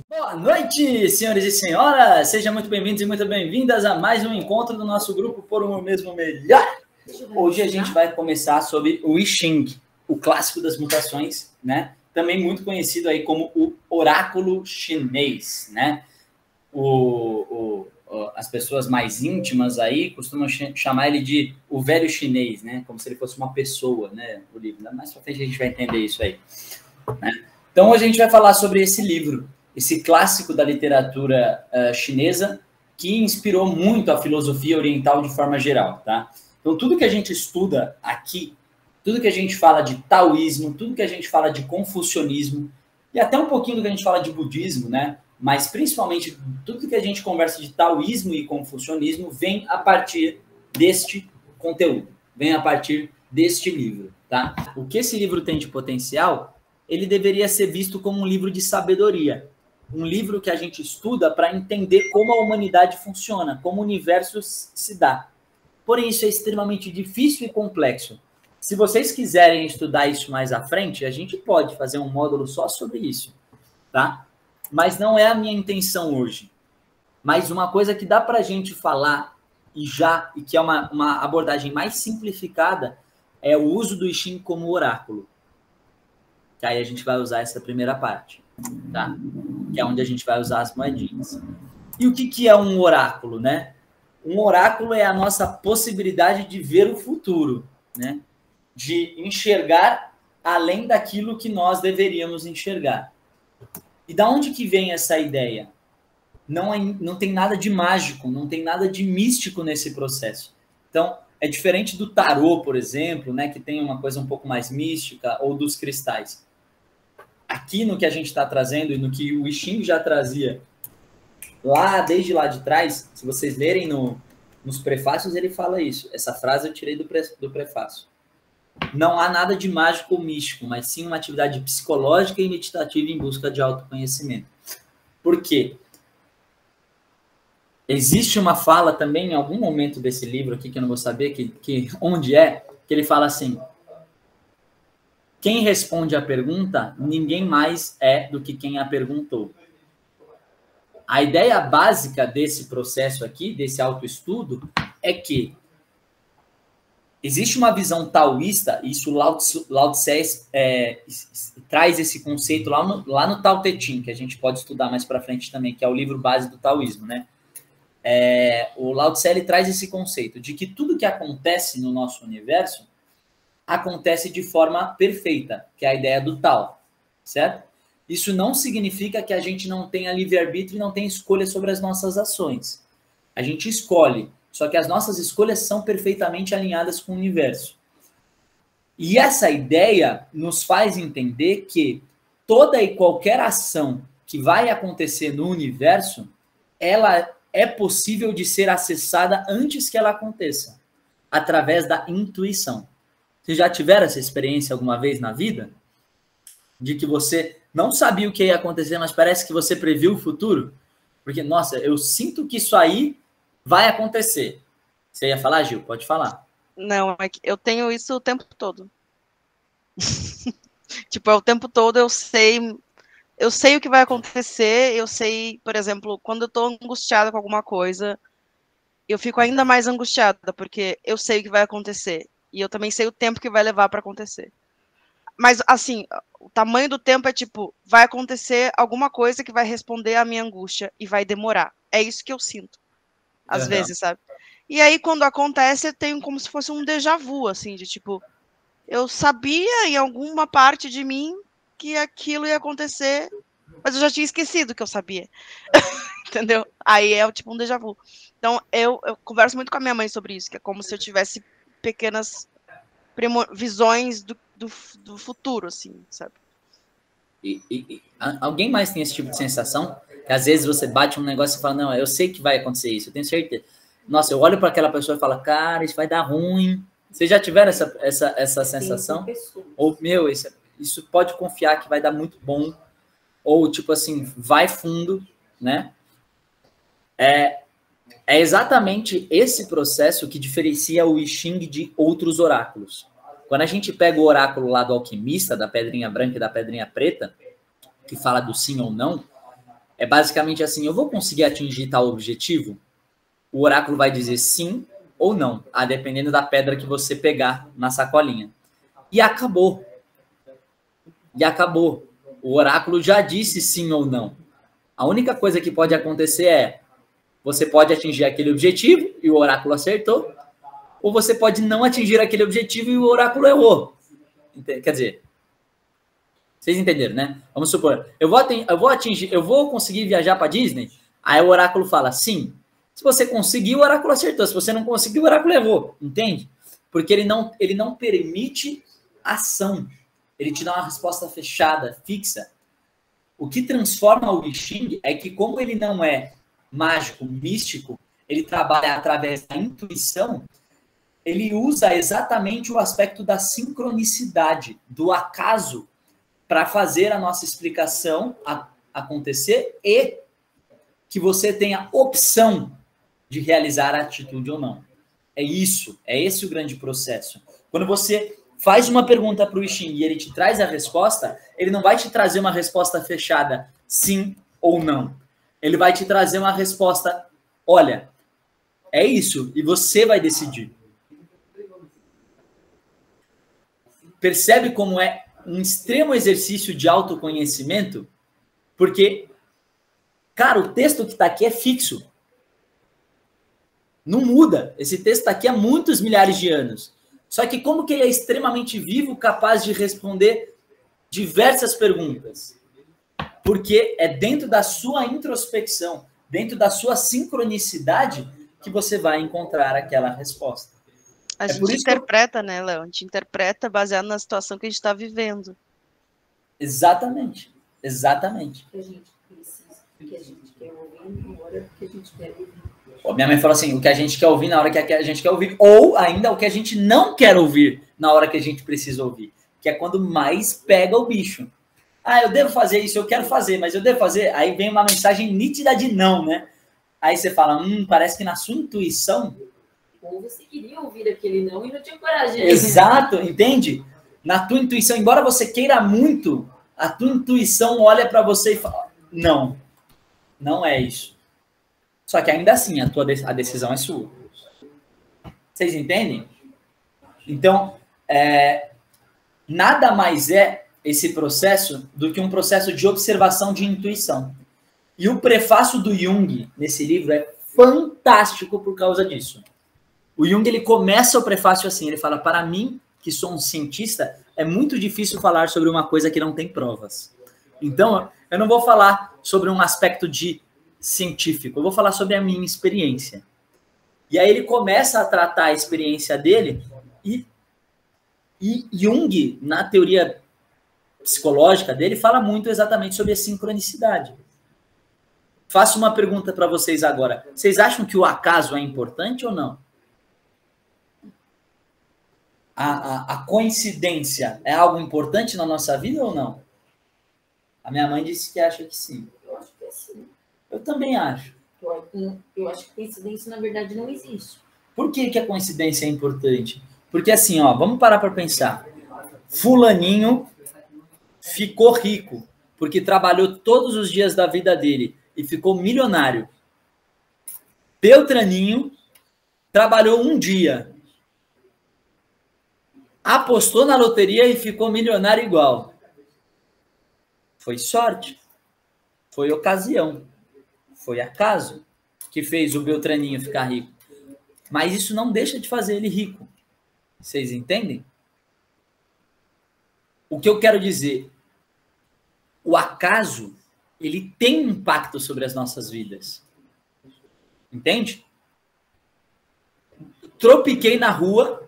Boa noite, senhores e senhoras! Sejam muito bem-vindos e muito bem-vindas a mais um encontro do nosso grupo Por um Mesmo Melhor. Hoje a gente vai começar sobre o I Ching, o clássico das mutações, né? Também muito conhecido aí como o oráculo chinês, né? As pessoas mais íntimas aí costumam chamar ele de o velho chinês, né? Como se ele fosse uma pessoa, né? O livro. Mais pra frente a gente vai entender isso aí, né? Então hoje a gente vai falar sobre esse livro, esse clássico da literatura chinesa, que inspirou muito a filosofia oriental de forma geral, tá? Então, tudo que a gente estuda aqui, tudo que a gente fala de taoísmo, tudo que a gente fala de confucionismo, e até um pouquinho do que a gente fala de budismo, né? Mas, principalmente, tudo que a gente conversa de taoísmo e confucionismo vem a partir deste conteúdo, vem a partir deste livro, tá? O que esse livro tem de potencial, ele deveria ser visto como um livro de sabedoria. Um livro que a gente estuda para entender como a humanidade funciona, como o universo se dá. Porém, isso é extremamente difícil e complexo. Se vocês quiserem estudar isso mais à frente, a gente pode fazer um módulo só sobre isso, tá? Mas não é a minha intenção hoje. Mas uma coisa que dá para a gente falar e que é uma abordagem mais simplificada é o uso do I Ching como oráculo. Que aí a gente vai usar essa primeira parte, tá? Que é onde a gente vai usar as moedinhas. E o que é um oráculo, né? Um oráculo é a nossa possibilidade de ver o futuro, né? De enxergar além daquilo que nós deveríamos enxergar. E da onde que vem essa ideia? Não tem nada de mágico, não tem nada de místico nesse processo. Então, é diferente do tarô, por exemplo, né? Que tem uma coisa um pouco mais mística, ou dos cristais. Aqui no que a gente está trazendo e no que o I Ching já trazia desde lá de trás, se vocês lerem nos prefácios, ele fala isso. Essa frase eu tirei do prefácio. Não há nada de mágico ou místico, mas sim uma atividade psicológica e meditativa em busca de autoconhecimento. Por quê? Existe uma fala também, em algum momento desse livro aqui, que eu não vou saber onde é, que ele fala assim: quem responde a pergunta, ninguém mais é do que quem a perguntou. A ideia básica desse processo aqui, desse autoestudo, é que existe uma visão taoísta, e isso Lao Tse traz esse conceito lá no Tao Te Ching, que a gente pode estudar mais para frente também, que é o livro base do taoísmo, né? O Lao Tse ele traz esse conceito de que tudo que acontece no nosso universo acontece de forma perfeita, que é a ideia do Tao, certo? Isso não significa que a gente não tenha livre-arbítrio e não tenha escolha sobre as nossas ações. A gente escolhe, só que as nossas escolhas são perfeitamente alinhadas com o universo. E essa ideia nos faz entender que toda e qualquer ação que vai acontecer no universo, ela é possível de ser acessada antes que ela aconteça, através da intuição. Vocês já tiveram essa experiência alguma vez na vida? De que você não sabia o que ia acontecer, mas parece que você previu o futuro? Porque, nossa, eu sinto que isso aí vai acontecer. Você ia falar, Gil? Pode falar. Não, é que eu tenho isso o tempo todo. Tipo, o tempo todo eu sei o que vai acontecer, eu sei, por exemplo, quando eu tô angustiada com alguma coisa, eu fico ainda mais angustiada, porque eu sei o que vai acontecer. E eu também sei o tempo que vai levar para acontecer. Mas, assim, o tamanho do tempo é tipo, vai acontecer alguma coisa que vai responder à minha angústia e vai demorar. É isso que eu sinto, às vezes, sabe? E aí, quando acontece, eu tenho como se fosse um déjà vu, assim, de tipo, eu sabia em alguma parte de mim que aquilo ia acontecer, mas eu já tinha esquecido que eu sabia. Entendeu? Aí é tipo um déjà vu. Então, eu converso muito com a minha mãe sobre isso, que é como se eu tivesse pequenas visões do futuro, assim, sabe? Alguém mais tem esse tipo de sensação? Que às vezes você bate um negócio e fala, não, eu sei que vai acontecer isso, eu tenho certeza. Nossa, eu olho para aquela pessoa e falo, cara, isso vai dar ruim. Vocês já tiveram essa sensação? Ou, meu, isso pode confiar que vai dar muito bom. Ou, tipo assim, vai fundo, né? É exatamente esse processo que diferencia o I Ching de outros oráculos. Quando a gente pega o oráculo lá do alquimista, da pedrinha branca e da pedrinha preta, que fala do sim ou não, é basicamente assim, eu vou conseguir atingir tal objetivo? O oráculo vai dizer sim ou não, a dependendo da pedra que você pegar na sacolinha. E acabou. E acabou. O oráculo já disse sim ou não. A única coisa que pode acontecer é você pode atingir aquele objetivo e o oráculo acertou, ou você pode não atingir aquele objetivo e o oráculo errou. Quer dizer, vocês entenderam, né? Vamos supor, eu vou conseguir viajar para Disney, aí o oráculo fala sim. Se você conseguir, o oráculo acertou. Se você não conseguir, o oráculo errou. Entende? Porque ele não permite ação. Ele te dá uma resposta fechada, fixa. O que transforma o I Ching é que, como ele não é mágico, místico, ele trabalha através da intuição, ele usa exatamente o aspecto da sincronicidade, do acaso, para fazer a nossa explicação acontecer e que você tenha opção de realizar a atitude ou não. É esse o grande processo. Quando você faz uma pergunta para o I Ching e ele te traz a resposta, ele não vai te trazer uma resposta fechada, sim ou não. Ele vai te trazer uma resposta, olha, é isso, e você vai decidir. Percebe como é um extremo exercício de autoconhecimento? Porque, cara, o texto que está aqui é fixo. Não muda. Esse texto está aqui há muitos milhares de anos. Só que como que ele é extremamente vivo, capaz de responder diversas perguntas? Porque é dentro da sua introspecção, dentro da sua sincronicidade, que você vai encontrar aquela resposta. A gente interpreta, né, Léo? A gente interpreta baseado na situação que a gente está vivendo. Exatamente. Exatamente. O que a gente precisa, o que a gente quer ouvir na hora que a gente quer ouvir. Minha mãe falou assim, o que a gente quer ouvir na hora que a gente quer ouvir, ou ainda o que a gente não quer ouvir na hora que a gente precisa ouvir, que é quando mais pega o bicho. Ah, eu devo fazer isso, eu quero fazer, mas eu devo fazer? Aí vem uma mensagem nítida de não, né? Aí você fala, parece que na sua intuição... Ou você queria ouvir aquele não e não tinha coragem. Exato, entende? Na tua intuição, embora você queira muito, a tua intuição olha para você e fala, não, não é isso. Só que ainda assim, a decisão é sua. Vocês entendem? Então, nada mais é esse processo do que um processo de observação de intuição. E o prefácio do Jung nesse livro é fantástico por causa disso. O Jung, ele começa o prefácio assim, ele fala, para mim, que sou um cientista, é muito difícil falar sobre uma coisa que não tem provas. Então, eu não vou falar sobre um aspecto de científico, eu vou falar sobre a minha experiência. E aí ele começa a tratar a experiência dele e Jung, na teoria psicológica dele, fala muito exatamente sobre a sincronicidade. Faço uma pergunta para vocês agora. Vocês acham que o acaso é importante ou não? A coincidência é algo importante na nossa vida ou não? A minha mãe disse que acha que sim. Eu acho que é sim. Eu também acho. Eu acho que coincidência, na verdade, não existe. Por que a coincidência é importante? Porque assim, ó, vamos parar para pensar. Fulaninho ficou rico porque trabalhou todos os dias da vida dele e ficou milionário. Beltraninho trabalhou um dia, apostou na loteria e ficou milionário igual. Foi sorte, foi ocasião, foi acaso que fez o Beltraninho ficar rico. Mas isso não deixa de fazer ele rico. Vocês entendem? O que eu quero dizer, o acaso, ele tem impacto sobre as nossas vidas. Entende? Tropiquei na rua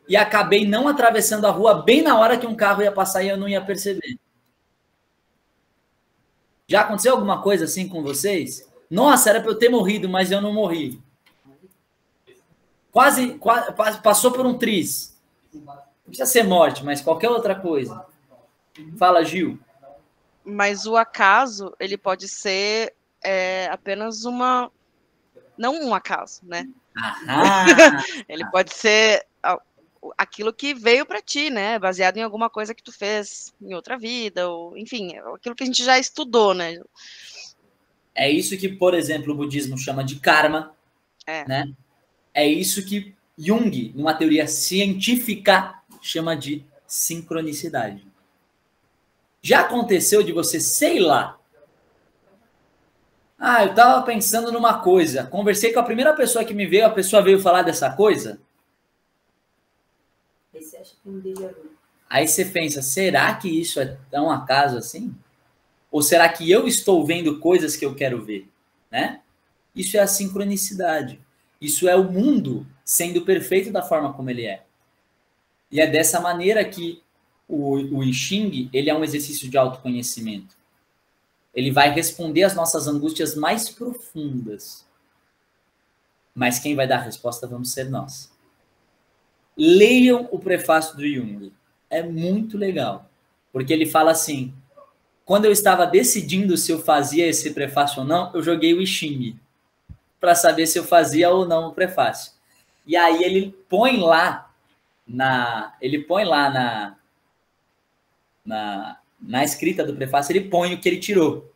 e acabei não atravessando a rua bem na hora que um carro ia passar e eu não ia perceber. Já aconteceu alguma coisa assim com vocês? Nossa, era para eu ter morrido, mas eu não morri. Quase passou por um triz. Não precisa ser morte, mas qualquer outra coisa. Fala, Gil. Mas o acaso, ele pode ser é apenas uma... Não um acaso, né? Ah, Ele pode ser aquilo que veio para ti, né? Baseado em alguma coisa que tu fez em outra vida, ou enfim, aquilo que a gente já estudou, né? é isso que, por exemplo, o budismo chama de karma, É. né? É isso que Jung, numa teoria científica, chama de sincronicidade. Já aconteceu de você, sei lá, eu tava pensando numa coisa, conversei com a primeira pessoa que me veio, a pessoa veio falar dessa coisa, Aí você acha que é um déjà vu. aí você pensa, será que isso é tão acaso assim? Ou será que eu estou vendo coisas que eu quero ver, né? Isso é a sincronicidade. Isso é o mundo sendo perfeito da forma como ele é. E é dessa maneira que o I Ching, ele é um exercício de autoconhecimento. Ele vai responder às nossas angústias mais profundas. Mas quem vai dar a resposta vamos ser nós. Leiam o prefácio do Jung. É muito legal. Porque ele fala assim, quando eu estava decidindo se eu fazia esse prefácio ou não, eu joguei o I Ching para saber se eu fazia ou não o prefácio. E aí ele põe lá na escrita do prefácio, ele põe o que ele tirou.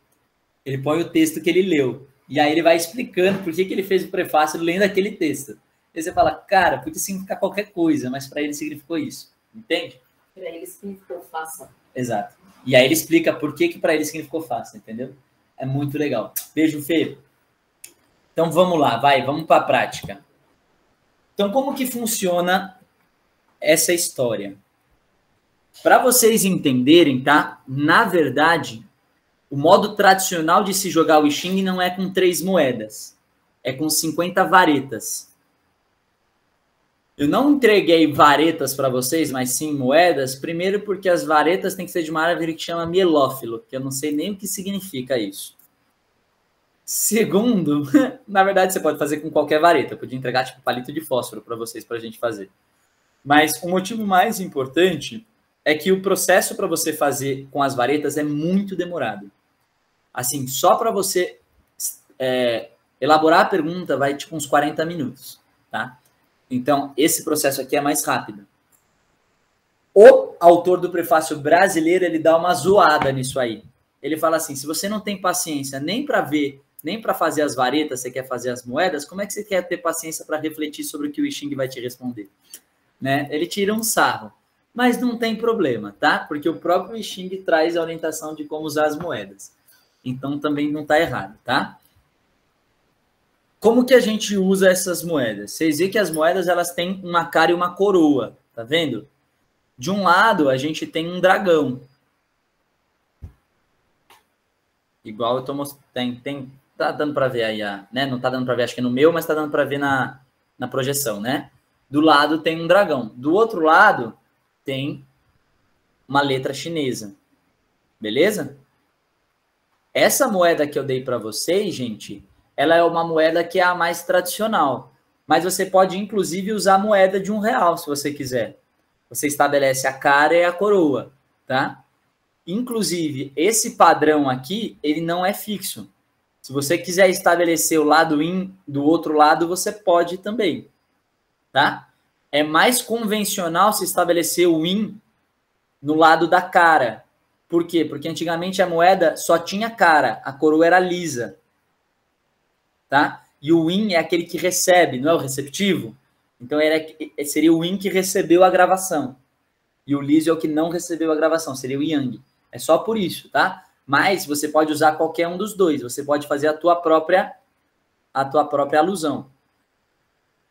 Ele põe o texto que ele leu. E aí ele vai explicando por que ele fez o prefácio lendo aquele texto. Aí você fala, cara, podia significar qualquer coisa, mas para ele significou isso. Entende? Para ele significou faça. Exato. E aí ele explica por que para ele significou fácil, entendeu? É muito legal. Beijo, Fê. Então vamos lá, vamos para a prática. Então como que funciona essa história? Para vocês entenderem, tá? Na verdade, o modo tradicional de se jogar o I Ching não é com 3 moedas. É com 50 varetas. Eu não entreguei varetas para vocês, mas sim moedas. Primeiro porque as varetas têm que ser de uma árvore que chama mielófilo, que eu não sei nem o que significa isso. Segundo, na verdade você pode fazer com qualquer vareta. Eu podia entregar tipo palito de fósforo para vocês, para a gente fazer. Mas o motivo mais importante é que o processo para você fazer com as varetas é muito demorado. Assim, só para você elaborar a pergunta vai tipo uns 40 minutos, tá? Então, esse processo aqui é mais rápido. O autor do prefácio brasileiro, ele dá uma zoada nisso aí. Ele fala assim, se você não tem paciência nem para ver, nem para fazer as varetas, você quer fazer as moedas, como é que você quer ter paciência para refletir sobre o que o I Ching vai te responder? Né? Ele tira um sarro. Mas não tem problema, tá? Porque o próprio I Ching traz a orientação de como usar as moedas. Então, também não está errado, tá? Como que a gente usa essas moedas? Vocês veem que as moedas elas têm uma cara e uma coroa, tá vendo? De um lado, a gente tem um dragão. Igual eu tô mostrando. Tá dando para ver aí, né? Não tá dando para ver, acho que no meu, mas tá dando para ver na projeção, né? Do lado tem um dragão. Do outro lado, tem uma letra chinesa. Beleza? Essa moeda que eu dei para vocês, gente, ela é uma moeda que é a mais tradicional. Mas você pode, inclusive, usar a moeda de R$1, se você quiser. Você estabelece a cara e a coroa, tá? Inclusive, esse padrão aqui, ele não é fixo. Se você quiser estabelecer o lado yin do outro lado, você pode também, tá? É mais convencional se estabelecer o yin no lado da cara. Por quê? Porque antigamente a moeda só tinha cara, a coroa era lisa. Tá? E o yin é aquele que recebe, não é o receptivo? Então seria o yin que recebeu a gravação. E o liso é o que não recebeu a gravação, seria o yang. É só por isso, tá? Mas você pode usar qualquer um dos dois, você pode fazer a tua própria alusão.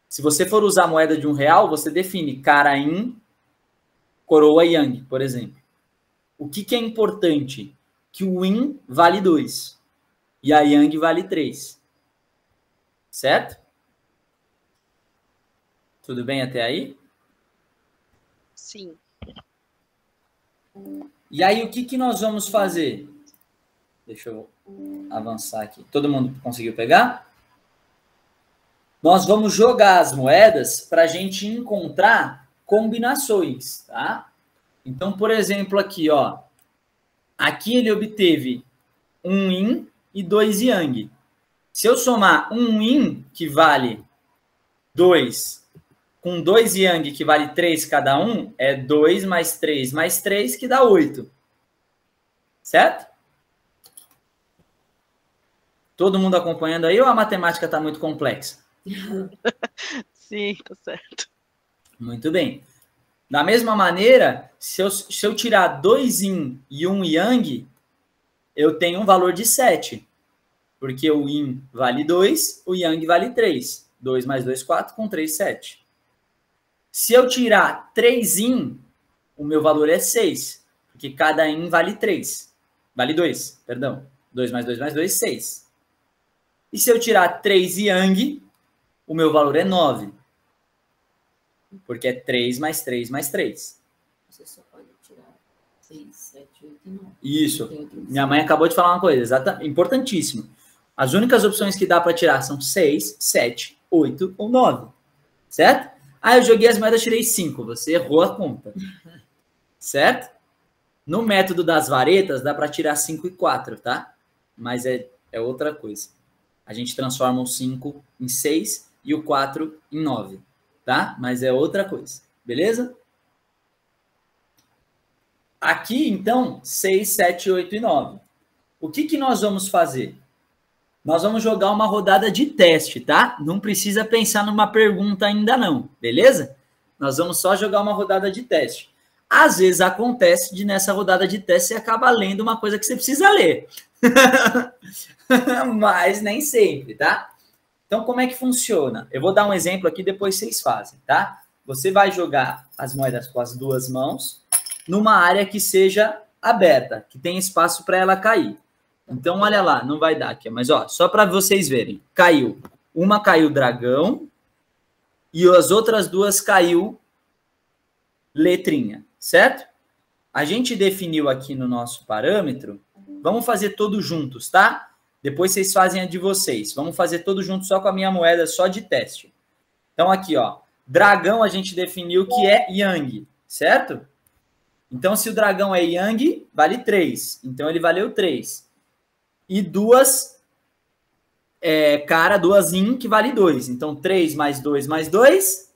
Se você for usar a moeda de R$1, você define cara yin, coroa yang, por exemplo. O que é importante? Que o yin vale 2 e a yang vale 3. Certo? Tudo bem até aí? Sim. E aí, o que nós vamos fazer? Deixa eu avançar aqui. Todo mundo conseguiu pegar? Nós vamos jogar as moedas para a gente encontrar combinações, tá? Então, por exemplo, aqui, ó. Aqui ele obteve um yin e 2 yang. Se eu somar um yin, que vale 2, com 2 yang, que vale 3 cada um, é 2 mais 3 mais 3, que dá 8. Certo? Todo mundo acompanhando aí ou a matemática está muito complexa? Sim, tá certo. Muito bem. Da mesma maneira, se eu tirar 2 yin e 1 yang, eu tenho um valor de 7. Porque o yin vale 2, o yang vale 3. 2 mais 2, 4, com 3, 7. Se eu tirar 3 yin, o meu valor é 6. Porque cada yin vale 3. Vale 2, perdão. 2 mais 2 mais 2, 6. E se eu tirar 3 yang, o meu valor é 9. Porque é 3 mais 3 mais 3. Você só pode tirar 6, 7, 8 e 9. Isso. Minha mãe acabou de falar uma coisa, importantíssimo. As únicas opções que dá para tirar são 6, 7, 8 ou 9. Certo? Ah, eu joguei as moedas, tirei 5. Você errou a conta. Certo? No método das varetas, dá para tirar 5 e 4, tá? Mas é outra coisa. A gente transforma o 5 em 6 e o 4 em 9. Tá? Mas é outra coisa. Beleza? Aqui, então, 6, 7, 8 e 9. O que nós vamos fazer? Nós vamos jogar uma rodada de teste, tá? Não precisa pensar numa pergunta ainda não, beleza? Nós vamos só jogar uma rodada de teste. Às vezes acontece de nessa rodada de teste você acaba lendo uma coisa que você precisa ler. Mas nem sempre, tá? Então, como é que funciona? Eu vou dar um exemplo aqui, depois vocês fazem, tá? Você vai jogar as moedas com as duas mãos numa área que seja aberta, que tem espaço para ela cair. Então, olha lá, não vai dar aqui, mas ó, só para vocês verem. Caiu. Uma caiu dragão e as outras duas caiu letrinha, certo? A gente definiu aqui no nosso parâmetro. Vamos fazer todos juntos, tá? Depois vocês fazem a de vocês. Vamos fazer todos juntos só com a minha moeda, só de teste. Então, aqui, ó. Dragão a gente definiu que é yang, certo? Então, se o dragão é yang, vale 3. Então, ele valeu 3. E duas duas yin, que vale 2. Então, 3 mais 2 mais 2.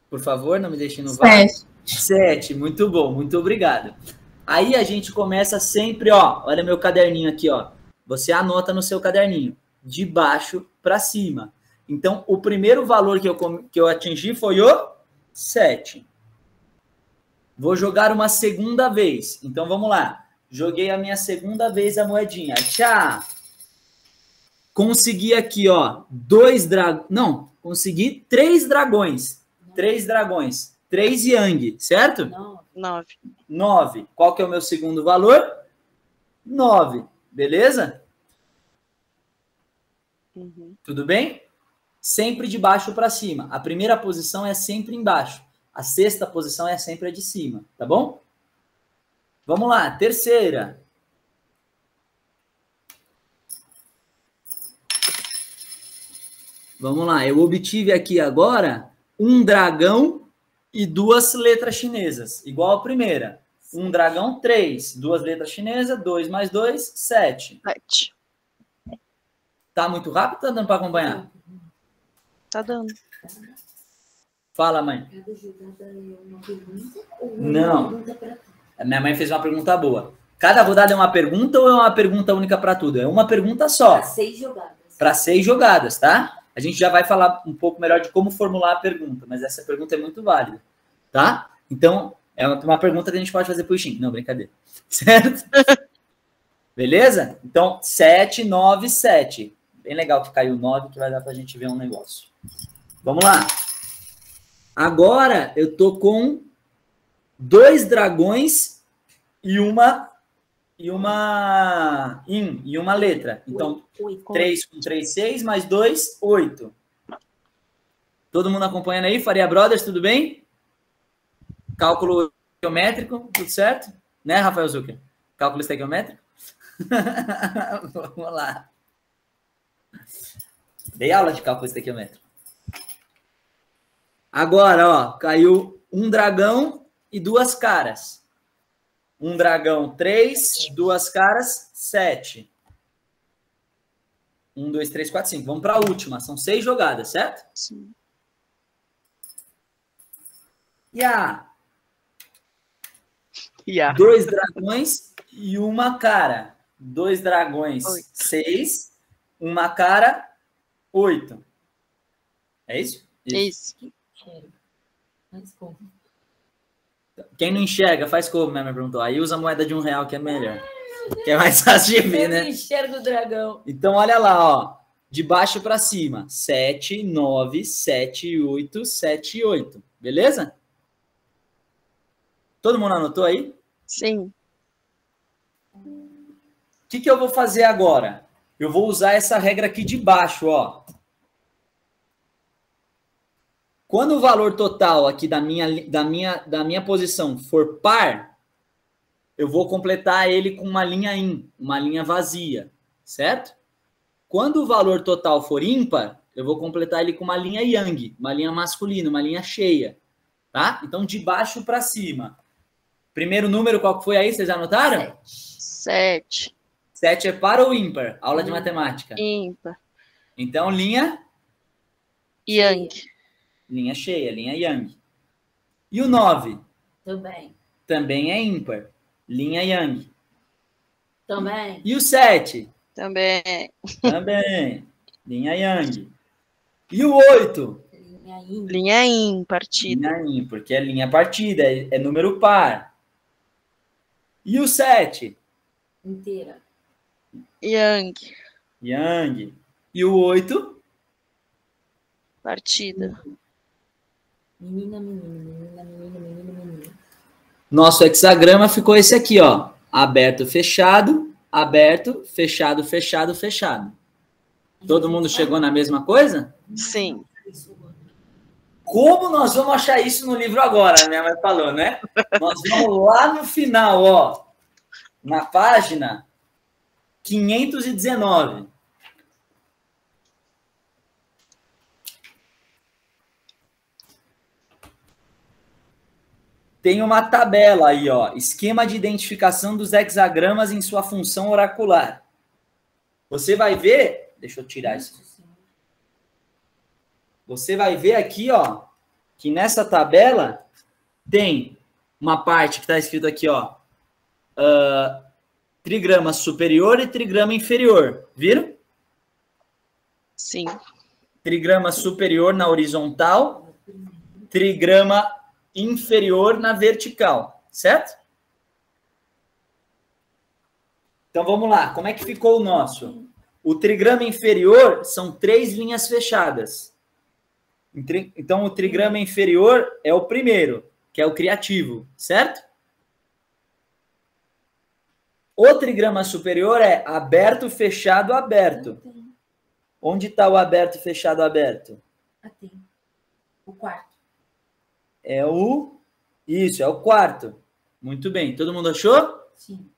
Por favor, não me deixe no vácuo. 7. Muito bom, muito obrigado. Aí a gente começa sempre, ó, olha meu caderninho aqui, ó. Você anota no seu caderninho, de baixo para cima. Então, o primeiro valor que eu atingi foi o 7. Vou jogar uma segunda vez. Então, vamos lá. Joguei a minha segunda vez a moedinha. Tchau! Consegui aqui, ó, 2 dragões. Não, consegui 3 dragões. 3 dragões. 3 yang, certo? 9. 9. Qual que é o meu segundo valor? 9. Beleza? Uhum. Tudo bem? Sempre de baixo para cima. A primeira posição é sempre embaixo. A sexta posição é sempre a de cima, tá bom? Vamos lá, terceira. Vamos lá, eu obtive aqui agora um dragão e 2 letras chinesas, igual a primeira. Um dragão, 3. 2 letras chinesas, 2 mais 2, 7. 7. Tá muito rápido ou tá dando para acompanhar? Tá dando. Fala, mãe. Cada jogada é uma pergunta ou Não. uma pergunta para tudo? Minha mãe fez uma pergunta boa. Cada rodada é uma pergunta ou é uma pergunta única para tudo? É uma pergunta só. Para 6 jogadas. Para 6 jogadas, tá? A gente já vai falar um pouco melhor de como formular a pergunta, mas essa pergunta é muito válida, tá? Então, é uma pergunta que a gente pode fazer pro Xing. Não, brincadeira. Certo? Beleza? Então, 7, 9, 7. Bem legal que caiu 9, que vai dar pra gente ver um negócio. Vamos lá. Agora, eu tô com 2 dragões e uma letra. Então, 3 com 3, 6, mais 2, 8. Todo mundo acompanhando aí? Faria Brothers, tudo bem? Cálculo estequiométrico, tudo certo? Né, Rafael Zucker? Cálculo estequiométrico? Vamos lá. Dei aula de cálculo estequiométrico. Agora, ó, caiu um dragão e 2 caras. Um dragão, 3. Duas caras, 7. 1, 2, 3, 4, 5. Vamos para a última. São 6 jogadas, certo? Sim. Yeah. 2 dragões e uma cara. 2 dragões, 8. 6. Uma cara, 8. É isso? Isso. Quem não enxerga, faz como, né? Me perguntou. Aí usa a moeda de R$1 que é melhor. Que é mais fácil de ver, né? Eu enxergo o dragão. Então, olha lá, ó. De baixo para cima. 7, 9, 7, 8, 7, 8. Beleza? Todo mundo anotou aí? Sim. O que eu vou fazer agora? Eu vou usar essa regra aqui de baixo, ó. Quando o valor total aqui da minha posição for par, eu vou completar ele com uma linha in, uma linha vazia, certo? Quando o valor total for ímpar, eu vou completar ele com uma linha yang, uma linha masculina, uma linha cheia, tá? Então, de baixo para cima. Primeiro número, qual foi aí? Vocês anotaram? 7. 7 é par ou ímpar? Aula de matemática. Ímpar. Então, linha... Yang. Linha cheia, linha yang. E o 9? Também. Também é ímpar. Linha yang. Também. E o 7? Também. Também. Linha yang. E o 8? Linha in, partida. Linha in, porque é linha partida, é número par. E o 7? Inteira. Yang. Yang. E o 8? Partida. Menina, menina, menina, menina, menina, menina. Nosso hexagrama ficou esse aqui, ó. Aberto, fechado, aberto, fechado, fechado, fechado. Todo mundo chegou na mesma coisa? Sim. Como nós vamos achar isso no livro agora? Minha mãe falou, né? Nós vamos lá no final, ó. Na página 519. Tem uma tabela aí, ó. Esquema de identificação dos hexagramas em sua função oracular. Você vai ver... Deixa eu tirar isso. Você vai ver aqui, ó, que nessa tabela tem uma parte que está escrito aqui, ó, trigrama superior e trigrama inferior. Viram? Sim. Trigrama superior na horizontal, trigrama inferior na vertical, certo? Então vamos lá, como é que ficou o nosso? O trigrama inferior são 3 linhas fechadas. Então o trigrama inferior é o primeiro, que é o criativo, certo? O trigrama superior é aberto, fechado, aberto. Onde está o aberto, fechado, aberto? Aqui. O quarto. É o... Isso, é o quarto. Muito bem. Todo mundo achou? Sim.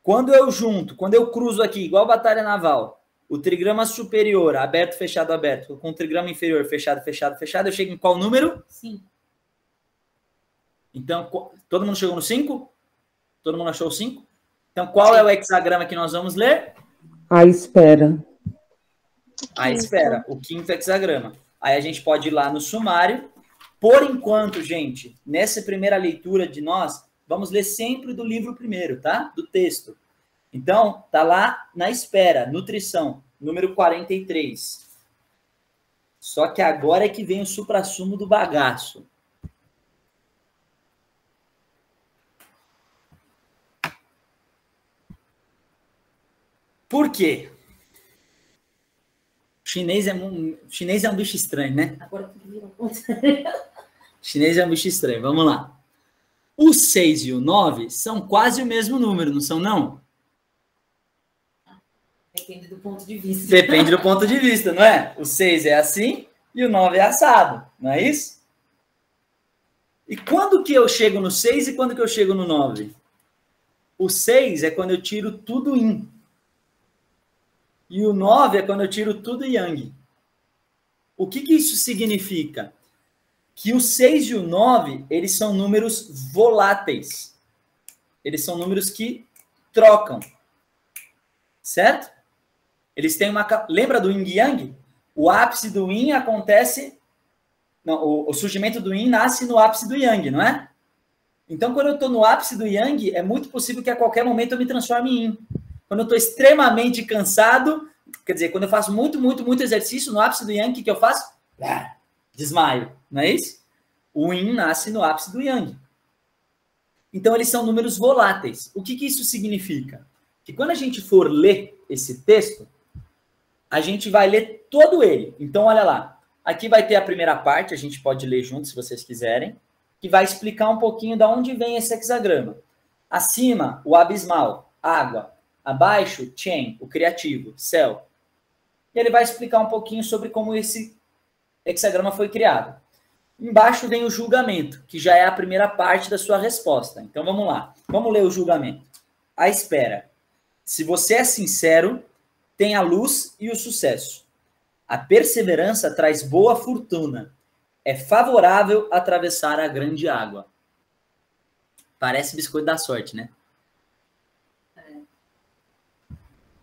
Quando eu junto, quando eu cruzo aqui, igual batalha naval, o trigrama superior, aberto, fechado, aberto, com o trigrama inferior, fechado, fechado, fechado, eu chego em qual número? 5. Então, todo mundo chegou no 5? Todo mundo achou o 5? Então, qual é o hexagrama que nós vamos ler? A espera. A espera, o quinto hexagrama. Aí a gente pode ir lá no sumário. Por enquanto, gente, nessa primeira leitura de nós, vamos ler sempre do livro primeiro, tá? Do texto. Então, tá lá na espera, nutrição, número 43. Só que agora é que vem o suprassumo do bagaço. Por quê? Chinês é um bicho estranho, né? Agora que virou conta. Chinês é um bicho estranho. Vamos lá. O 6 e o 9 são quase o mesmo número, não são, não? Depende do ponto de vista. Depende do ponto de vista, não é? O 6 é assim e o 9 é assado, não é isso? E quando que eu chego no 6 e quando que eu chego no 9? O 6 é quando eu tiro tudo yin. E o 9 é quando eu tiro tudo yang. O que isso significa? Que o 6 e o 9, eles são números voláteis. eles são números que trocam, certo? Eles têm uma... Lembra do Yin e Yang? O ápice do Yin acontece... Não, o surgimento do Yin nasce no ápice do Yang, não é? Então, quando eu estou no ápice do Yang, é muito possível que a qualquer momento eu me transforme em Yin. Quando eu estou extremamente cansado, quer dizer, quando eu faço muito exercício, no ápice do Yang, o que eu faço? Desmaio, não é isso? O Yin nasce no ápice do Yang. Então, eles são números voláteis. O que isso significa? Que quando a gente for ler esse texto, a gente vai ler todo ele. Então, olha lá. Aqui vai ter a primeira parte, a gente pode ler junto, se vocês quiserem, que vai explicar um pouquinho de onde vem esse hexagrama. Acima, o abismal, água. Abaixo, Chen, o criativo, céu. E ele vai explicar um pouquinho sobre como esse hexagrama foi criado. Embaixo vem o julgamento, que já é a primeira parte da sua resposta. Então, vamos lá. Vamos ler o julgamento. A espera. Se você é sincero, tem a luz e o sucesso. A perseverança traz boa fortuna. É favorável atravessar a grande água. Parece biscoito da sorte, né?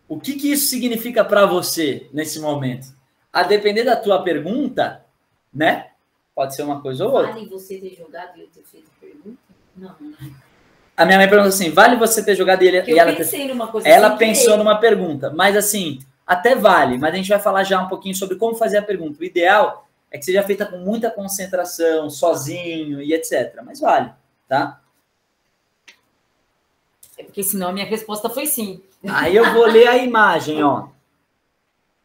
O que isso significa para você nesse momento? A depender da tua pergunta, né? Pode ser uma coisa ou outra. Vale você ter jogado e eu ter feito pergunta? Não, né? A minha mãe pergunta assim, vale você ter jogado e ela... Numa coisa ela pensou numa pergunta, mas assim, até vale, mas a gente vai falar já um pouquinho sobre como fazer a pergunta. O ideal é que seja feita com muita concentração, sozinho e etc. Mas vale, tá? É porque senão a minha resposta foi sim. Aí eu vou ler a imagem, ó.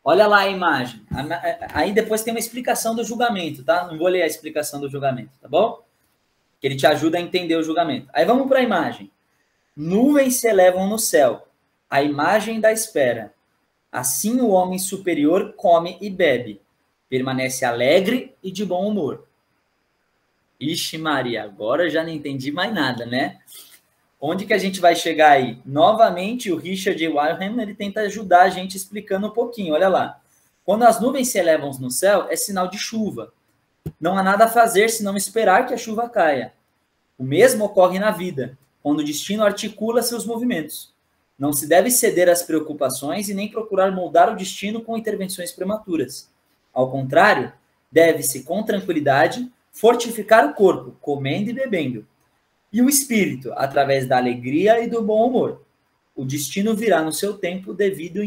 Olha lá a imagem. Aí depois tem uma explicação do julgamento, tá? Não vou ler a explicação do julgamento, tá bom? Que ele te ajuda a entender o julgamento. Aí vamos para a imagem. Nuvens se elevam no céu, a imagem da espera. Assim o homem superior come e bebe, permanece alegre e de bom humor. Ixi Maria, agora eu já não entendi mais nada, né? Onde que a gente vai chegar aí? Novamente, o Richard Wilhelm, ele tenta ajudar a gente explicando um pouquinho. Olha lá. Quando as nuvens se elevam no céu, é sinal de chuva. Não há nada a fazer senão esperar que a chuva caia. O mesmo ocorre na vida, quando o destino articula seus movimentos. Não se deve ceder às preocupações e nem procurar moldar o destino com intervenções prematuras. Ao contrário, deve-se, com tranquilidade, fortificar o corpo, comendo e bebendo. E o espírito, através da alegria e do bom humor. O destino virá no seu tempo devido,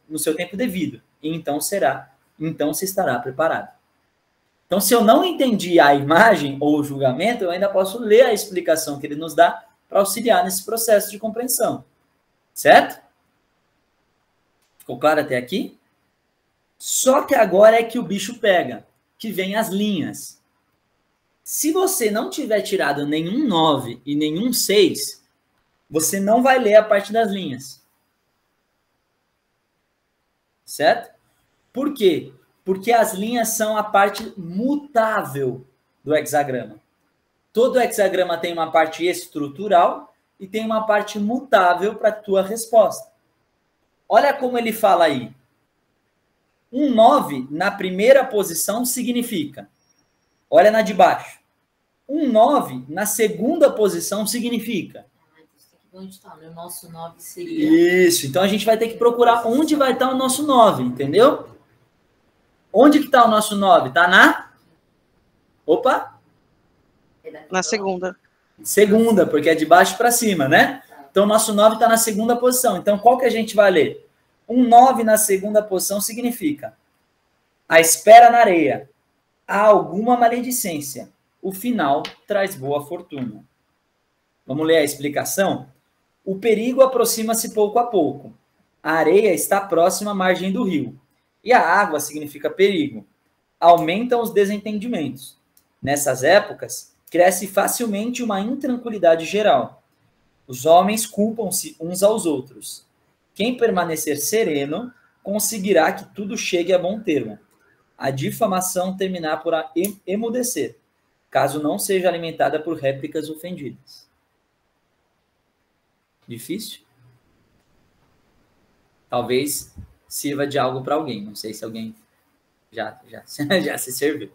no seu tempo devido, e então se estará preparado. Então, se eu não entendi a imagem ou o julgamento, eu ainda posso ler a explicação que ele nos dá para auxiliar nesse processo de compreensão. Certo? Ficou claro até aqui? Só que agora é que o bicho pega, que vem as linhas. Se você não tiver tirado nenhum 9 e nenhum 6, você não vai ler a parte das linhas. Certo? Por quê? Porque as linhas são a parte mutável do hexagrama. Todo hexagrama tem uma parte estrutural e tem uma parte mutável para a tua resposta. Olha como ele fala aí. Um 9 na primeira posição significa... Olha na de baixo. Um 9 na segunda posição significa... Onde está? O nosso 9 seria... Isso. Então a gente vai ter que procurar onde vai estar o nosso 9, entendeu? Onde que está o nosso 9? Está na... Opa! Na segunda. Segunda, porque é de baixo para cima, né? Então, o nosso 9 está na segunda posição. Então, qual que a gente vai ler? Um 9 na segunda posição significa a espera na areia. Há alguma maledicência. O final traz boa fortuna. Vamos ler a explicação? O perigo aproxima-se pouco a pouco. A areia está próxima à margem do rio. E a água significa perigo. Aumentam os desentendimentos. Nessas épocas, cresce facilmente uma intranquilidade geral. Os homens culpam-se uns aos outros. Quem permanecer sereno conseguirá que tudo chegue a bom termo. A difamação terminar por emudecer, caso não seja alimentada por réplicas ofendidas. Difícil? Talvez sirva de algo para alguém. Não sei se alguém já se serviu.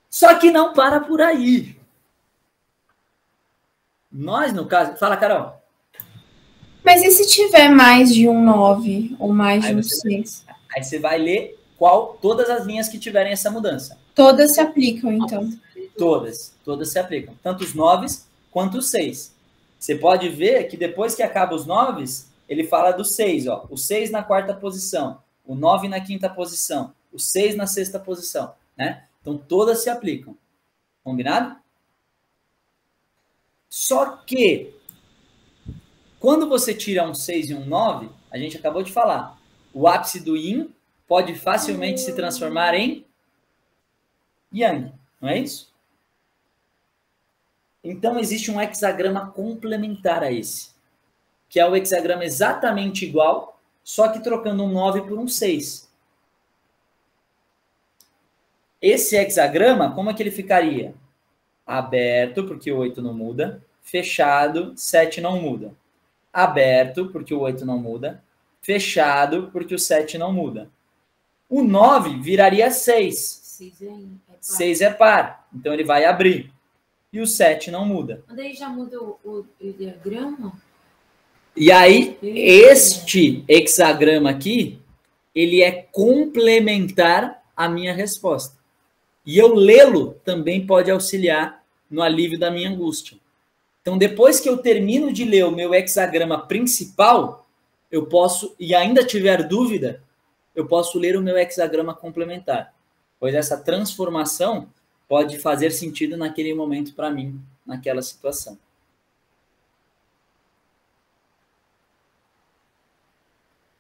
Só que não para por aí. Nós, no caso... Fala, Carol. Mas e se tiver mais de um 9 ou mais de um 6? Aí você vai ler todas as linhas que tiverem essa mudança. Todas se aplicam, então. Todas se aplicam. Tanto os 9 quanto os 6. Você pode ver que depois que acaba os 9, ele fala do 6, ó. O 6 na 4ª posição, o 9 na 5ª posição, o 6 na 6ª posição, né? Então, todas se aplicam. Combinado? Só que, quando você tira um 6 e um 9, a gente acabou de falar, o ápice do Yin pode facilmente se transformar em Yang, não é isso? Então, existe um hexagrama complementar a esse, que é o hexagrama exatamente igual, só que trocando um 9 por um 6. Esse hexagrama, como é que ele ficaria? Aberto, porque o 8 não muda. Fechado, 7 não muda. Aberto, porque o 8 não muda. Fechado, porque o 7 não muda. O 9 viraria 6. 6 é par. Então, ele vai abrir. E o 7 não muda. Mas daí já muda o diagrama? E aí, este hexagrama aqui, ele é complementar à minha resposta. E eu lê-lo também pode auxiliar no alívio da minha angústia. Então, depois que eu termino de ler o meu hexagrama principal, eu posso, e ainda tiver dúvida, eu posso ler o meu hexagrama complementar. Pois essa transformação pode fazer sentido naquele momento para mim, naquela situação.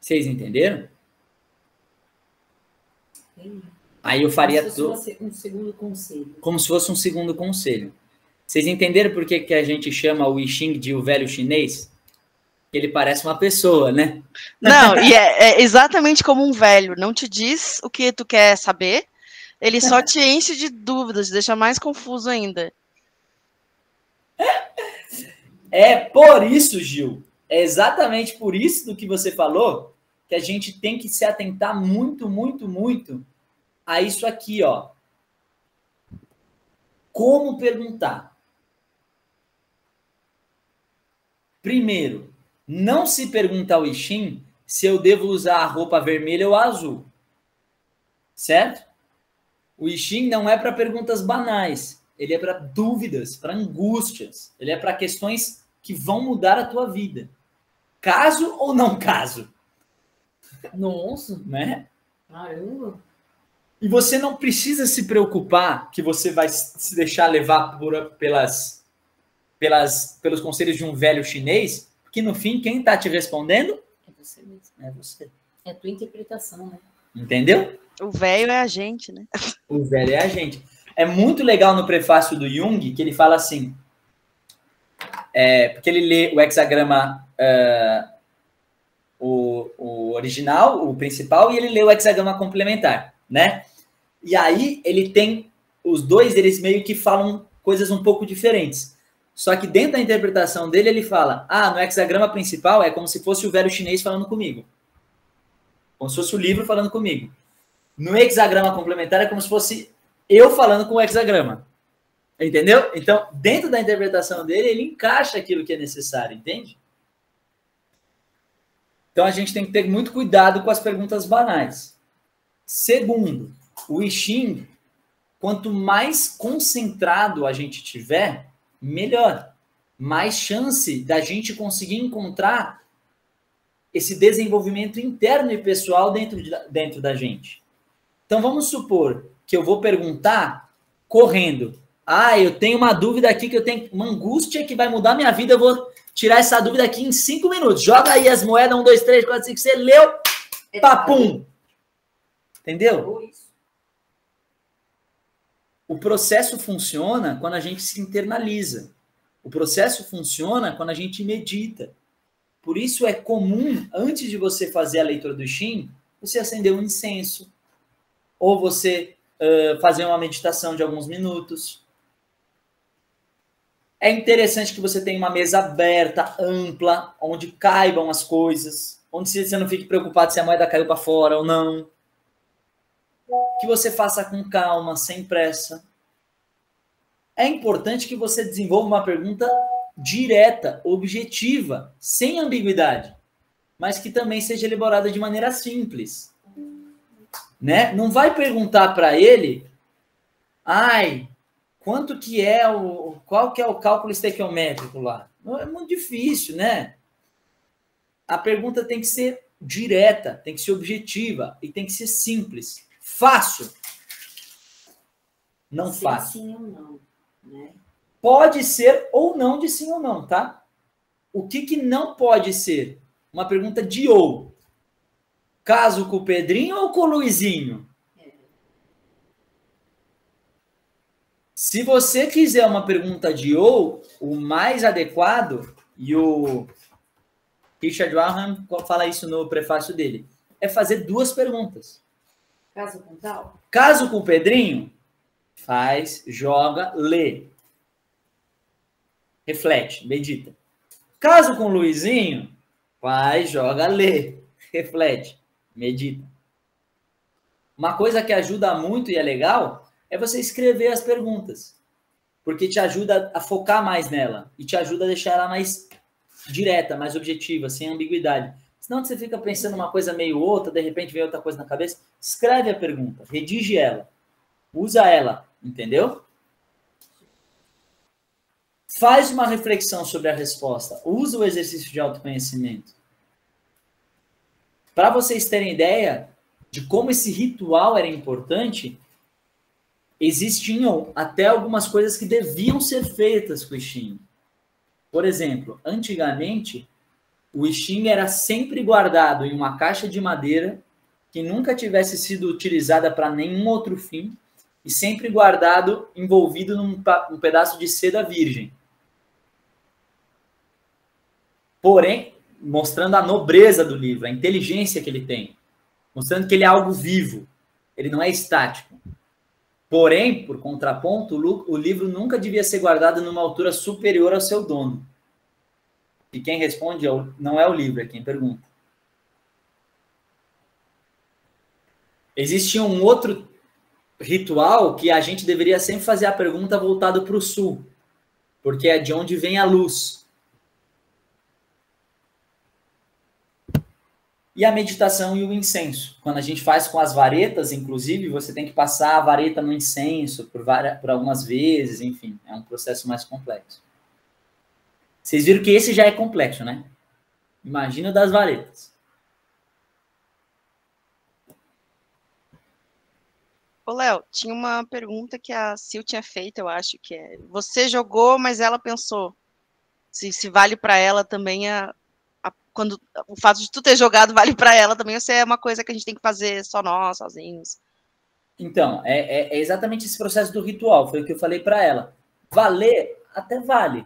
Vocês entenderam? Aí eu faria como se fosse um segundo conselho. Como se fosse um segundo conselho. Vocês entenderam por que a gente chama o I Ching de o velho chinês? Ele parece uma pessoa, né? Não, e é exatamente como um velho. Não te diz o que tu quer saber, ele só te enche de dúvidas, deixa mais confuso ainda. É por isso, Gil, é exatamente por isso do que você falou, que a gente tem que se atentar muito, muito, muito a isso aqui, ó. Como perguntar? Primeiro, não se pergunta ao I Ching se eu devo usar a roupa vermelha ou azul. Certo? O I Ching não é para perguntas banais. Ele é para dúvidas, para angústias. Ele é para questões que vão mudar a tua vida. Caso ou não caso? Nossa. Né? Caramba. E você não precisa se preocupar que você vai se deixar levar pelos conselhos de um velho chinês, porque no fim, quem está te respondendo? É você mesmo. É você. É a tua interpretação, né? Entendeu? O velho é a gente, né? O velho é a gente. É muito legal no prefácio do Jung, que ele fala assim, porque ele lê o hexagrama, o original, o principal, e ele lê o hexagrama complementar, né? E aí ele tem, os dois, eles meio que falam coisas um pouco diferentes. Só que dentro da interpretação dele, ele fala, no hexagrama principal é como se fosse o velho chinês falando comigo. Como se fosse o livro falando comigo. No hexagrama complementar é como se fosse eu falando com o hexagrama. Entendeu? Então, dentro da interpretação dele, ele encaixa aquilo que é necessário, entende? Então, a gente tem que ter muito cuidado com as perguntas banais. Segundo, o I Ching, quanto mais concentrado a gente tiver, melhor. Mais chance da gente conseguir encontrar esse desenvolvimento interno e pessoal dentro da gente. Então, vamos supor que eu vou perguntar correndo. Eu tenho uma dúvida aqui, que eu tenho uma angústia que vai mudar minha vida, eu vou tirar essa dúvida aqui em 5 minutos. Joga aí as moedas, 1, 2, 3, 4, 5, você leu, papum. Entendeu? O processo funciona quando a gente se internaliza. O processo funciona quando a gente medita. Por isso é comum, antes de você fazer a leitura do I Ching, você acender um incenso. Ou você fazer uma meditação de alguns minutos. É interessante que você tenha uma mesa aberta, ampla, onde caibam as coisas, onde você não fique preocupado se a moeda caiu para fora ou não. Que você faça com calma, sem pressa. É importante que você desenvolva uma pergunta direta, objetiva, sem ambiguidade, mas que também seja elaborada de maneira simples, né? Não vai perguntar para ele, quanto que é qual que é o cálculo estequiométrico lá? É muito difícil, né? A pergunta tem que ser direta, tem que ser objetiva e tem que ser simples, fácil. Não fácil. Sim ou não, né? Pode ser ou não de sim ou não, tá? O que não pode ser? Uma pergunta de ou. Caso com o Pedrinho ou com o Luizinho? Se você quiser uma pergunta de ou, o mais adequado, e o Richard Warren fala isso no prefácio dele, é fazer 2 perguntas. Caso com tal? Caso com o Pedrinho, faz, joga, lê. Reflete, medita. Caso com o Luizinho, faz, joga, lê. Reflete, medita. Uma coisa que ajuda muito e é legal é você escrever as perguntas. Porque te ajuda a focar mais nela. E te ajuda a deixar ela mais direta, mais objetiva, sem ambiguidade. Senão você fica pensando uma coisa meio outra, de repente vem outra coisa na cabeça. Escreve a pergunta, redige ela. Usa ela, entendeu? Faz uma reflexão sobre a resposta. Usa o exercício de autoconhecimento. Para vocês terem ideia de como esse ritual era importante, existiam até algumas coisas que deviam ser feitas com o Xing. Por exemplo, antigamente, o Xing era sempre guardado em uma caixa de madeira que nunca tivesse sido utilizada para nenhum outro fim e sempre guardado, envolvido num pedaço de seda virgem. Porém, mostrando a nobreza do livro, a inteligência que ele tem, mostrando que ele é algo vivo, ele não é estático. Porém, por contraponto, o livro nunca devia ser guardado numa altura superior ao seu dono. E quem responde não é o livro, é quem pergunta. Existe um outro ritual que a gente deveria sempre fazer a pergunta voltado para o sul, porque é de onde vem a luz. E a meditação e o incenso. Quando a gente faz com as varetas, inclusive, você tem que passar a vareta no incenso por algumas vezes, enfim, é um processo mais complexo. Vocês viram que esse já é complexo, né? Imagina das varetas. Ô, Léo, tinha uma pergunta que a Sil tinha feito, eu acho, que é, você jogou, mas ela pensou. Se vale para ela também quando o fato de tu ter jogado vale para ela também, ou se é uma coisa que a gente tem que fazer só nós, sozinhos. Então, é exatamente esse processo do ritual, foi o que eu falei para ela. Valer, até vale.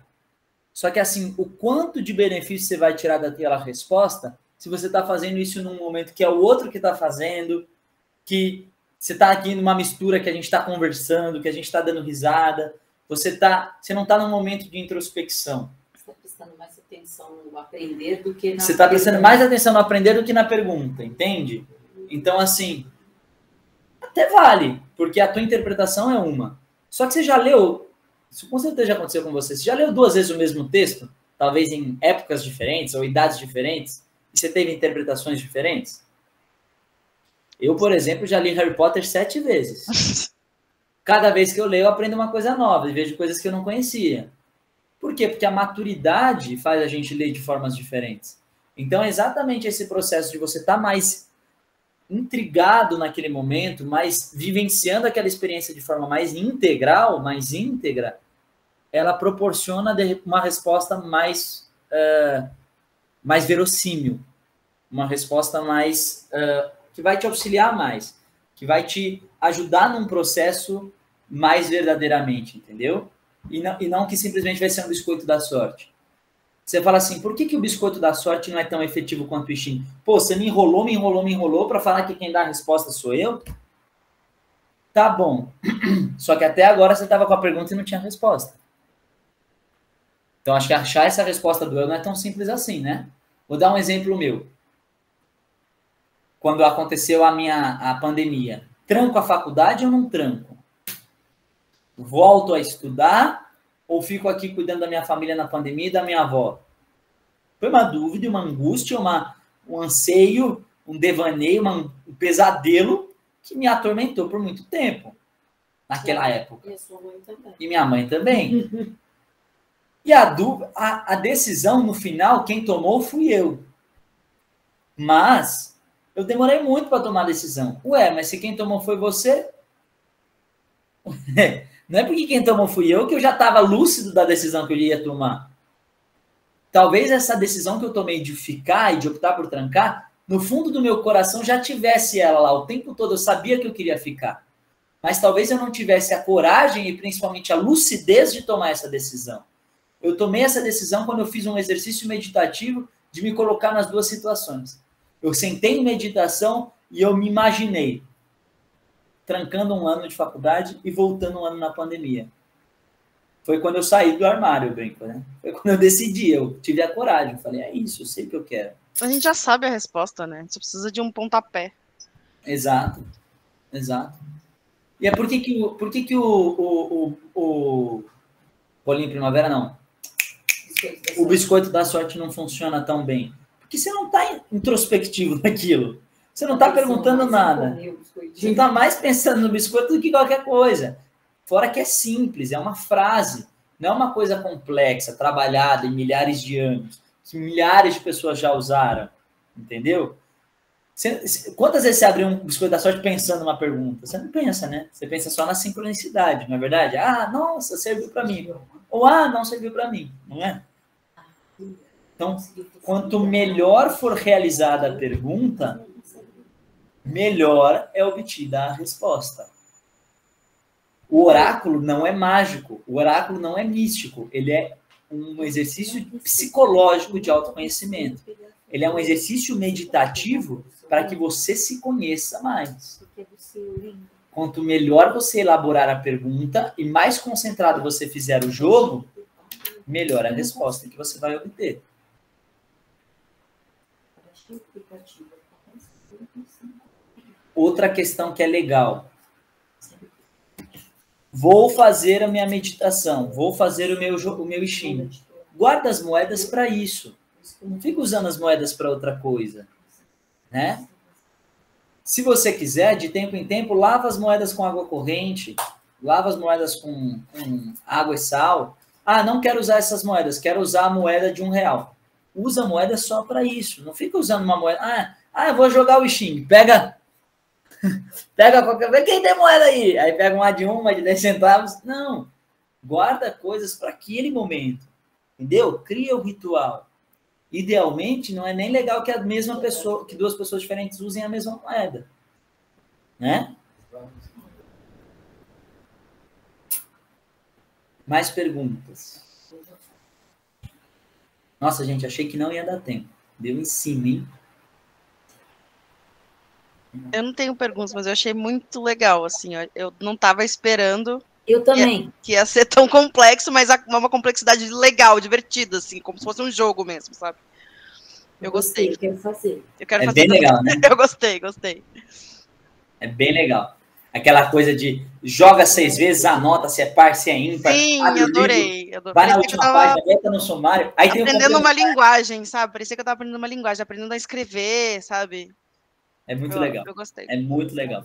Só que assim, o quanto de benefício você vai tirar daquela resposta, se você está fazendo isso num momento que é o outro que está fazendo, que você está aqui numa mistura que a gente está conversando, que a gente está dando risada, você não está num momento de introspecção. Você está prestando mais atenção no aprender do que na Você está prestando mais atenção no aprender do que na pergunta, entende? Então, assim, até vale, porque a tua interpretação é uma. Só que você já leu, isso com certeza já aconteceu com você, você já leu 2 vezes o mesmo texto, talvez em épocas diferentes ou idades diferentes, e você teve interpretações diferentes? Eu, por exemplo, já li Harry Potter 7 vezes. Cada vez que eu leio, eu aprendo uma coisa nova e vejo coisas que eu não conhecia. Por quê? Porque a maturidade faz a gente ler de formas diferentes. Então, é exatamente esse processo de você estar mais intrigado naquele momento, mais vivenciando aquela experiência de forma mais integral, mais íntegra, ela proporciona uma resposta mais verossímil, uma resposta mais que vai te auxiliar mais, que vai te ajudar num processo mais verdadeiramente, entendeu? E não que simplesmente vai ser um biscoito da sorte. Você fala assim, por que o biscoito da sorte não é tão efetivo quanto o Xing? Pô, você me enrolou para falar que quem dá a resposta sou eu? Tá bom. Só que até agora você estava com a pergunta e não tinha resposta. Então, acho que achar essa resposta do eu não é tão simples assim, né? Vou dar um exemplo meu. Quando aconteceu a pandemia, tranco a faculdade ou não tranco? Volto a estudar ou fico aqui cuidando da minha família na pandemia e da minha avó? Foi uma dúvida, uma angústia, um anseio, um devaneio, um pesadelo que me atormentou por muito tempo, naquela época. E a sua mãe também. E minha mãe também. E a decisão, no final, quem tomou fui eu. Mas eu demorei muito para tomar a decisão. Ué, mas se quem tomou foi você? Não é porque quem tomou fui eu que eu já estava lúcido da decisão que eu ia tomar. Talvez essa decisão que eu tomei de ficar e de optar por trancar, no fundo do meu coração já tivesse ela lá. O tempo todo eu sabia que eu queria ficar. Mas talvez eu não tivesse a coragem e principalmente a lucidez de tomar essa decisão. Eu tomei essa decisão quando eu fiz um exercício meditativo de me colocar nas duas situações. Eu sentei em meditação e eu me imaginei trancando um ano de faculdade e voltando um ano na pandemia. Foi quando eu saí do armário, eu brinco, né? Foi quando eu decidi, eu tive a coragem. Eu falei, é isso, eu sei o que eu quero. A gente já sabe a resposta, né? Você precisa de um pontapé. Exato. E é por que o bolinho primavera não? O biscoito da sorte não funciona tão bem. Porque você não está introspectivo naquilo. Você não está perguntando nada. Você está mais pensando no biscoito do que qualquer coisa. Fora que é simples, é uma frase. Não é uma coisa complexa, trabalhada em milhares de anos. Que milhares de pessoas já usaram. Entendeu? Quantas vezes você abre um biscoito da sorte pensando numa pergunta? Você não pensa, né? Você pensa só na sincronicidade, não é verdade? Ah, nossa, serviu para mim. Ou, não serviu para mim, não é? Então, quanto melhor for realizada a pergunta, melhor é obtida a resposta. O oráculo não é mágico, o oráculo não é místico, ele é um exercício psicológico de autoconhecimento. Ele é um exercício meditativo para que você se conheça mais. Quanto melhor você elaborar a pergunta e mais concentrado você fizer o jogo, melhor a resposta que você vai obter. Outra questão que é legal. Vou fazer a minha meditação, vou fazer o meu Ishin. Guarda as moedas para isso. Não fica usando as moedas para outra coisa, né? Se você quiser, de tempo em tempo, lava as moedas com água corrente, lava as moedas com água e sal. Ah, não quero usar essas moedas, quero usar a moeda de R$1. Usa a moeda só para isso. Não fica usando uma moeda. Eu vou jogar o Ishin. Pega qualquer coisa. Quem tem moeda aí? Aí pega uma de 1, uma de 10 centavos. Não. Guarda coisas para aquele momento. Entendeu? Cria o ritual. Idealmente, não é nem legal que que duas pessoas diferentes usem a mesma moeda. Né? Mais perguntas? Nossa, gente, achei que não ia dar tempo. Deu em cima, hein? Eu não tenho perguntas, mas eu achei muito legal, assim. Eu não estava esperando Eu também. que ia ser tão complexo, mas uma complexidade legal, divertida, assim, como se fosse um jogo mesmo, sabe? Eu gostei. Eu quero fazer. Eu quero fazer bem legal, né? Eu gostei. É bem legal. Aquela coisa de joga 6 vezes, anota se é par, se é ímpar. Sim, adorei. Vai na última página, bota no sumário. Aí tem aprendendo uma linguagem, sabe? Parecia que eu estava aprendendo uma linguagem, aprendendo a escrever, sabe? É muito legal. Eu gostei. É muito legal.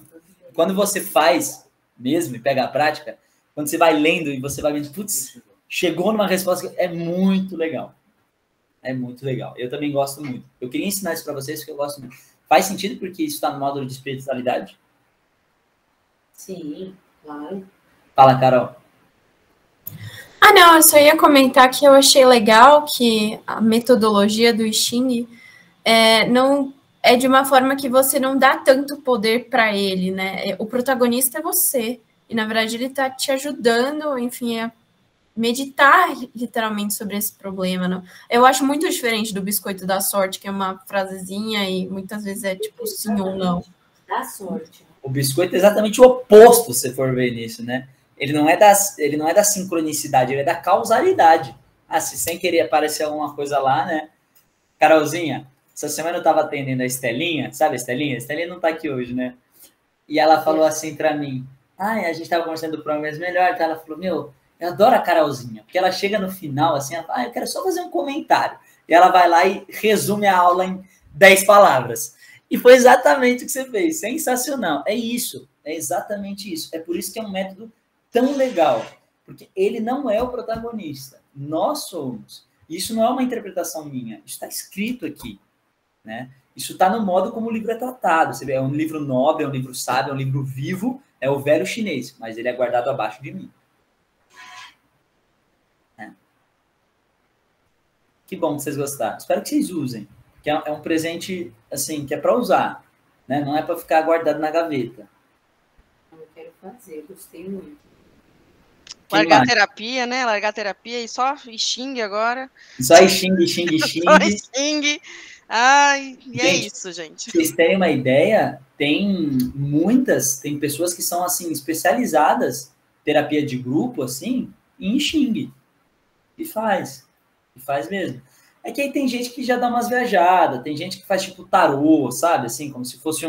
Quando você faz mesmo e pega a prática, quando você vai lendo e você vai vendo, putz, chegou numa resposta, é muito legal. É muito legal. Eu também gosto muito. Eu queria ensinar isso para vocês, porque eu gosto muito. Faz sentido porque isso está no módulo de espiritualidade? Sim, claro. Fala, Carol. Não, eu só ia comentar que eu achei legal que a metodologia do Ishin não é de uma forma que você não dá tanto poder para ele, né? O protagonista é você. E, na verdade, ele está te ajudando, enfim, a meditar literalmente sobre esse problema. Não? Eu acho muito diferente do biscoito da sorte, que é uma frasezinha e muitas vezes é tipo sim ou não. Dá sorte. O biscoito é exatamente o oposto, se for ver nisso, né? Ele não é da sincronicidade, ele é da causalidade. Se sem querer aparecer alguma coisa lá, né? Carolzinha, essa semana eu tava atendendo a Estelinha, sabe a Estelinha? A Estelinha não tá aqui hoje, né? E ela falou assim pra mim, a gente tava conversando do Promesso Melhor, então ela falou, Eu adoro a Carolzinha, porque ela chega no final, assim, ela fala, eu quero só fazer um comentário. E ela vai lá e resume a aula em 10 palavras. E foi exatamente o que você fez. Sensacional. É isso. É exatamente isso. É por isso que é um método tão legal. Porque ele não é o protagonista. Nós somos. Isso não é uma interpretação minha. Isso está escrito aqui. Né? Isso está no modo como o livro é tratado. Você vê, é um livro nobre, é um livro sábio, é um livro vivo, é o velho chinês, mas ele é guardado abaixo de mim. Que bom que vocês gostaram. Espero que vocês usem. Que é um presente, assim, que é para usar. Né? Não é para ficar guardado na gaveta. Eu quero fazer, gostei muito. Largar a terapia, né? Largar a terapia e só xingue agora. Só xingue. Só xingue. Ai, e é isso, gente. Vocês terem uma ideia, tem pessoas que são, assim, especializadas, terapia de grupo, assim, em xingue. E faz mesmo. É que aí tem gente que já dá umas viajadas, tem gente que faz tipo tarô, sabe? Assim, como se fosse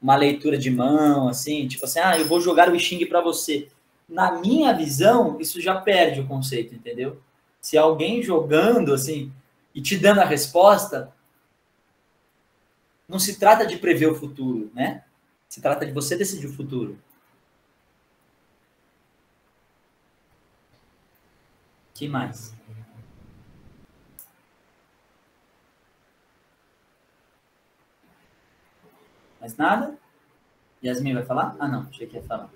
uma leitura de mão, assim, tipo assim, eu vou jogar o xingue para você. Na minha visão, isso já perde o conceito, entendeu? Se alguém jogando, assim, e te dando a resposta, não se trata de prever o futuro, né? Se trata de você decidir o futuro. Que mais? Mais nada? Yasmin vai falar? Ah, não, achei que ia falar.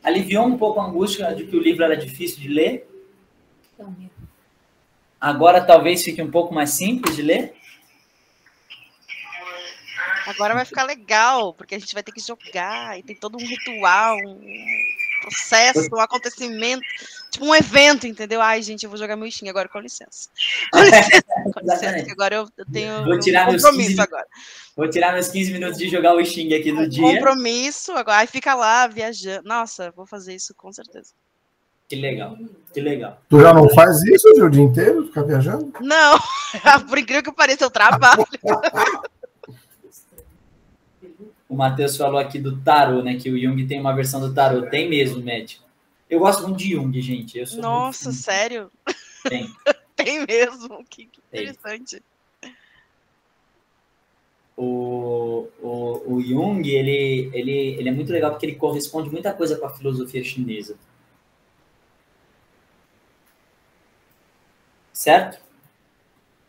Aliviou um pouco a angústia de que o livro era difícil de ler? Agora talvez fique um pouco mais simples de ler? Agora vai ficar legal, porque a gente vai ter que jogar, e tem todo um ritual, um processo, um acontecimento, tipo um evento, entendeu? Ai, gente, eu vou jogar meu xing agora, com licença. Com licença, agora eu tenho um compromisso agora. Vou tirar meus 15 minutos de jogar o xing aqui no dia. Compromisso, agora aí fica lá viajando. Nossa, vou fazer isso com certeza. Que legal, que legal. Tu já não faz isso o dia inteiro, ficar viajando? Não, por incrível que pareça, eu trabalho. O Matheus falou aqui do tarô, né? Que o Jung tem uma versão do tarô. Tem mesmo, médico. Eu gosto muito de Jung, gente. Nossa, sério? Tem. Tem mesmo. Que interessante. O Jung, ele é muito legal porque ele corresponde muita coisa com a filosofia chinesa. Certo?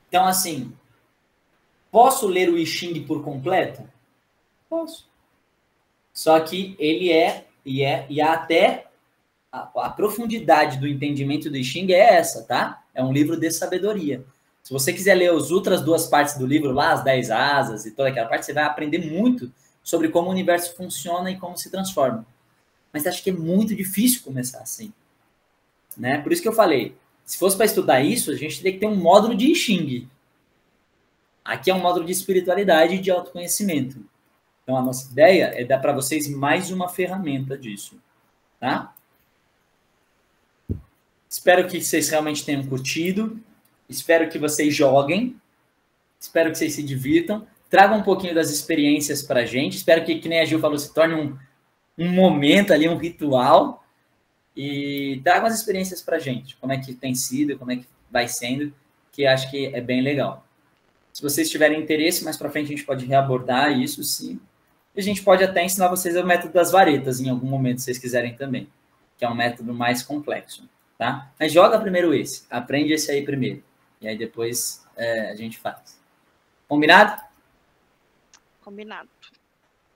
Então, assim, posso ler o I Ching por completo? Posso. Só que ele e até a profundidade do entendimento do I Ching é essa, tá? É um livro de sabedoria. Se você quiser ler as outras 2 partes do livro, lá, as 10 asas e toda aquela parte, você vai aprender muito sobre como o universo funciona e como se transforma. Mas acho que é muito difícil começar assim. Né? Por isso que eu falei, se fosse para estudar isso, a gente teria que ter um módulo de I Ching. Aqui é um módulo de espiritualidade e de autoconhecimento. Então, a nossa ideia é dar para vocês mais uma ferramenta disso. Tá? Espero que vocês realmente tenham curtido. Espero que vocês joguem. Espero que vocês se divirtam. Tragam um pouquinho das experiências para a gente. Espero que nem a Gil falou, se torne um momento ali, um ritual. E tragam as experiências para a gente. Como é que tem sido, como é que vai sendo, que acho que é bem legal. Se vocês tiverem interesse, mais para frente a gente pode reabordar isso, sim. E a gente pode até ensinar vocês o método das varetas em algum momento, se vocês quiserem também. Que é um método mais complexo, tá? Mas joga primeiro esse. Aprende esse aí primeiro. E aí depois a gente faz. Combinado? Combinado.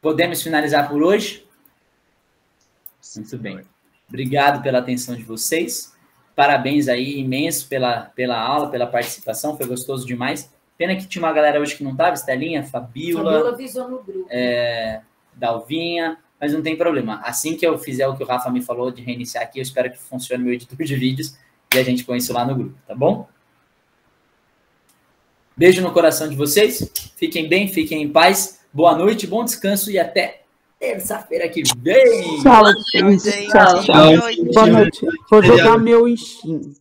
Podemos finalizar por hoje? Muito bem. Obrigado pela atenção de vocês. Parabéns aí, imenso pela aula, pela participação. Foi gostoso demais. Pena que tinha uma galera hoje que não estava, Estelinha, Fabiola avisou no grupo. Dalvinha, mas não tem problema. Assim que eu fizer o que o Rafa me falou de reiniciar aqui, eu espero que funcione meu editor de vídeos e a gente põe isso lá no grupo, tá bom? Beijo no coração de vocês. Fiquem bem, fiquem em paz. Boa noite, bom descanso e até terça-feira que vem. Tchau, gente. Tchau. Boa noite. Vou jogar meu Steam.